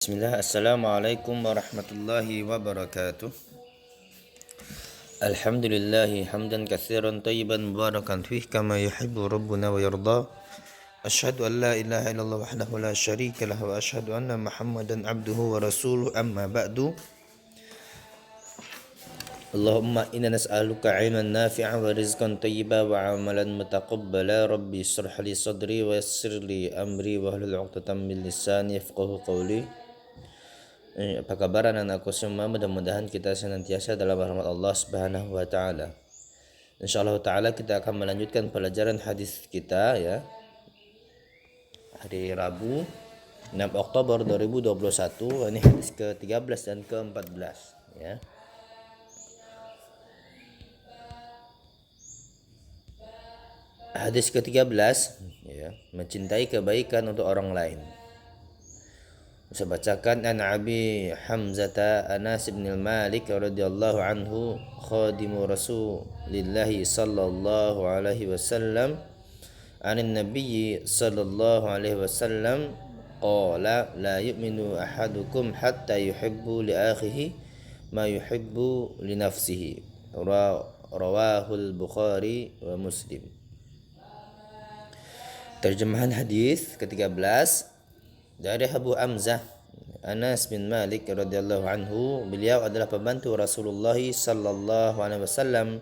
Bismillah, Assalamualaikum warahmatullahi wabarakatuh. Alhamdulillahi hamdan katsiran tayyiban mubarakan fih kama yuhibbu rabbuna wa yarda. Asyhadu an la ilaha illallah wahdahu la syarika lah wa asyhadu anna Muhammadan abduhu wa rasuluh amma ba'du. Allahumma inna nas'aluka 'ilman nafi'an wa rizqan thayyiban wa 'amalan mutaqabbala. Rabbi shrah li sadri wa yassir li amri wa hlul 'uqdatam min lisani yafqahu qawli. Apa kabar anak-anakku semua? Mudah-mudahan kita senantiasa dalam rahmat Allah Subhanahu wa taala. Insyaallah taala kita akan melanjutkan pelajaran hadis kita ya. Hari Rabu 6 Oktober 2021, ini hadis ke-13 dan ke-14 ya. Hadis ke-13 ya, mencintai kebaikan untuk orang lain. Saya bacakan an Abi Hamzata Anas bin Malik radhiyallahu anhu khadimu Rasulillah sallallahu alaihi wasallam anin Nabi sallallahu alaihi wasallam qala la yu'minu ahadukum hatta yuhibbu li akhihi ma yuhibbu li nafsihi. Rawahul Bukhari wa Muslim. Terjemahan hadis ke-13 dari Abu Hamzah Anas bin Malik radhiyallahu anhu. Beliau adalah pembantu Rasulullah sallallahu alaihi wasallam.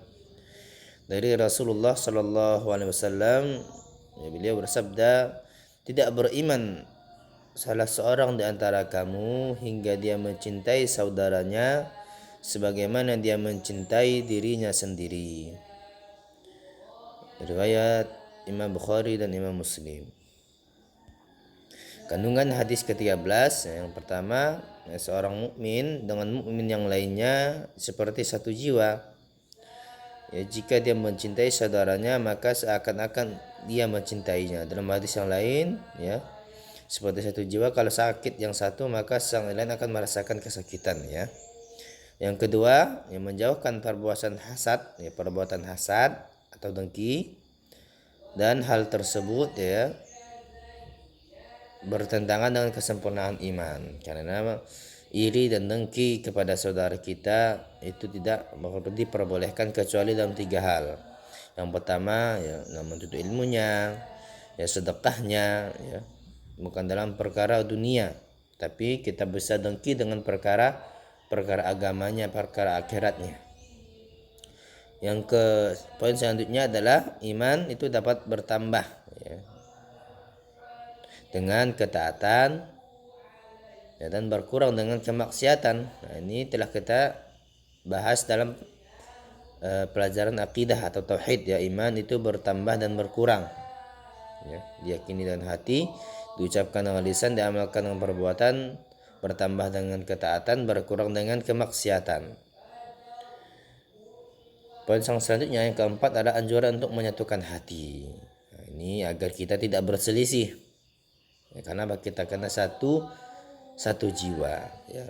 Dari Rasulullah sallallahu alaihi wasallam, beliau bersabda, tidak beriman salah seorang di antara kamu hingga dia mencintai saudaranya sebagaimana dia mencintai dirinya sendiri. Riwayat Imam Bukhari dan Imam Muslim. Kandungan hadis ke-13 yang pertama, seorang mukmin dengan mukmin yang lainnya seperti satu jiwa. Ya, jika dia mencintai saudaranya maka seakan-akan dia mencintainya. Dalam hadis yang lain ya, seperti satu jiwa, kalau sakit yang satu maka sang lain akan merasakan kesakitan ya. Yang kedua, yang menjauhkan perbuatan hasad, ya, perbuatan hasad atau dengki, dan hal tersebut ya bertentangan dengan kesempurnaan iman, karena iri dan dengki kepada saudara kita itu tidak diperbolehkan kecuali dalam 3 hal. Yang pertama ya, menuntut ilmunya, ya sedekahnya ya, bukan dalam perkara dunia, tapi kita bisa dengki dengan perkara agamanya, perkara akhiratnya. Yang ke poin selanjutnya adalah iman itu dapat bertambah ya, dengan ketaatan ya, dan berkurang dengan kemaksiatan. Nah, ini telah kita bahas dalam pelajaran akidah atau tauhid ya. Iman itu bertambah dan berkurang ya, diyakini dengan hati, diucapkan dengan lisan, diamalkan dengan perbuatan, bertambah dengan ketaatan, berkurang dengan kemaksiatan. Poin yang selanjutnya yang keempat adalah anjuran untuk menyatukan hati. Nah, ini agar kita tidak berselisih ya, karena kita kena satu jiwa ya.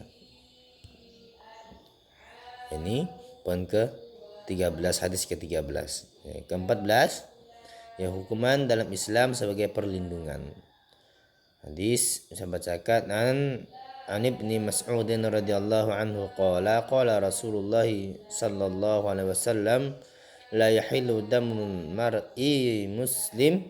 Ini poin ke-13, hadis ke-13 ya. Ke-14 ya, hukuman dalam Islam sebagai perlindungan. Hadis saya bacakan an Ibni Mas'ud radhiyallahu anhu qala Rasulullah sallallahu alaihi wasallam la yahillu damu mar'i muslim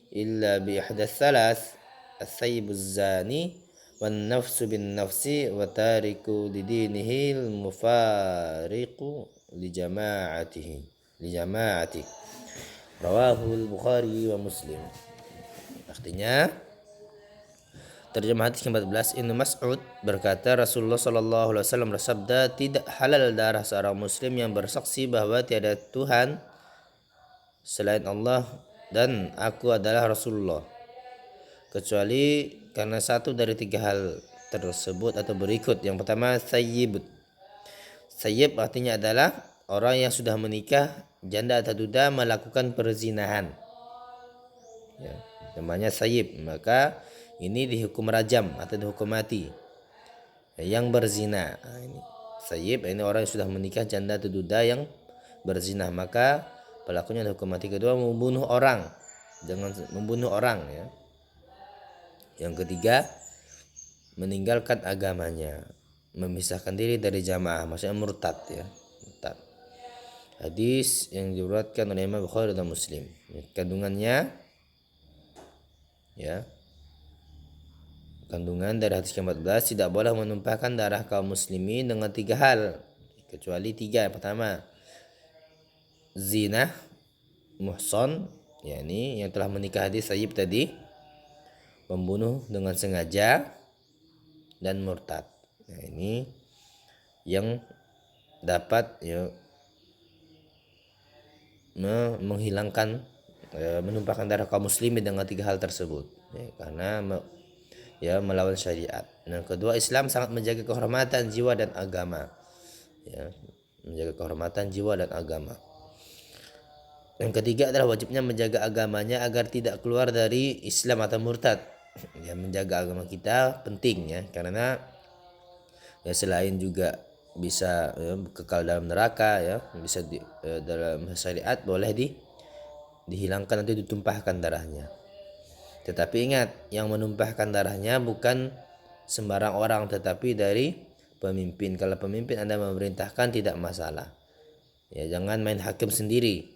illa bi ihdath thalath as-sayyibuz zani wan nafsu bin nafsi wa tariku lidinihi al-mufariqu li jama'ati. Rawahul Bukhari wa Muslim. Artinya, terjemah hadis ke-14, Ibnu Mas'ud berkata Rasulullah sallallahu alaihi wasallam bersabda, tidak halal darah seorang muslim yang bersaksi bahwa tiada Tuhan selain Allah dan aku adalah Rasulullah, kecuali karena satu dari 3 hal tersebut atau berikut. Yang pertama, sayyib. Sayyib artinya adalah orang yang sudah menikah, janda atau duda melakukan perzinahan ya, namanya sayyib. Maka ini dihukum rajam atau dihukum mati ya, yang berzina. Nah, ini sayyib, ini orang yang sudah menikah, janda atau duda yang berzina, maka pelakunya dihukum mati. Kedua, membunuh orang, jangan membunuh orang ya. Yang ketiga, meninggalkan agamanya, memisahkan diri dari jamaah, maksudnya murtad ya, murtad. Hadis yang diriwayatkan oleh Imam Bukhari dan Muslim. Kandungannya ya, kandungan dari hadis ke-14, tidak boleh menumpahkan darah kaum muslimin dengan 3 hal, kecuali 3. Yang pertama, zina, muhson, yakni yang telah menikah hadis sayyib tadi, membunuh dengan sengaja, dan murtad. Nah, ini yang dapat ya menghilangkan menumpahkan darah kaum muslimin dengan 3 hal tersebut ya, karena melawan syariat. Yang kedua, Islam sangat menjaga kehormatan jiwa dan agama ya, menjaga kehormatan jiwa dan agama. Yang ketiga adalah wajibnya menjaga agamanya agar tidak keluar dari Islam atau murtad ya. Menjaga agama kita penting ya, karena ya selain juga bisa ya, kekal dalam neraka ya, bisa dalam syariat boleh dihilangkan atau ditumpahkan darahnya. Tetapi ingat, yang menumpahkan darahnya bukan sembarang orang, tetapi dari pemimpin. Kalau pemimpin Anda memerintahkan tidak masalah ya, jangan main hakim sendiri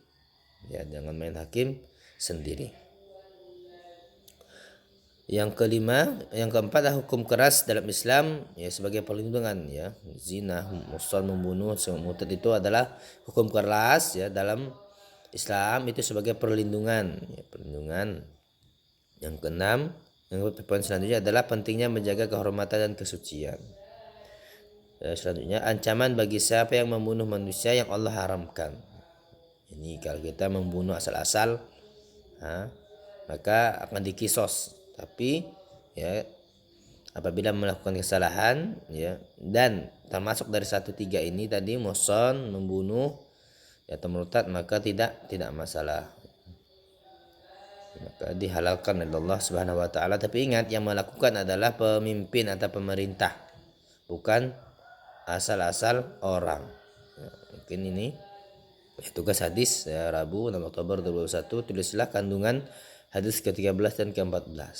ya, jangan main hakim sendiri. Yang keempat adalah hukum keras dalam Islam ya, sebagai perlindungan ya. Zina, muhsan, membunuh, murtad itu adalah hukum keras ya dalam Islam, itu sebagai perlindungan ya, perlindungan. Yang keenam, yang poin selanjutnya adalah pentingnya menjaga kehormatan dan kesucian. Selanjutnya, ancaman bagi siapa yang membunuh manusia yang Allah haramkan. Ini kalau kita membunuh asal-asal, maka akan dikisos. Tapi ya, apabila melakukan kesalahan ya, dan termasuk dari 1-3 ini tadi, muhsan, membunuh ya, atau murtad, maka tidak masalah, maka dihalalkan oleh Allah Subhanahu wa taala. Tapi ingat, yang melakukan adalah pemimpin atau pemerintah, bukan asal-asal orang ya. Mungkin ini ya, tugas hadis ya, Rabu 6 Oktober 2021. Tulislah kandungan hadis ke-13 dan ke-14.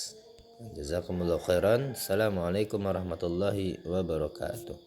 Jazakumullahu khairan. Assalamualaikum warahmatullahi wabarakatuh.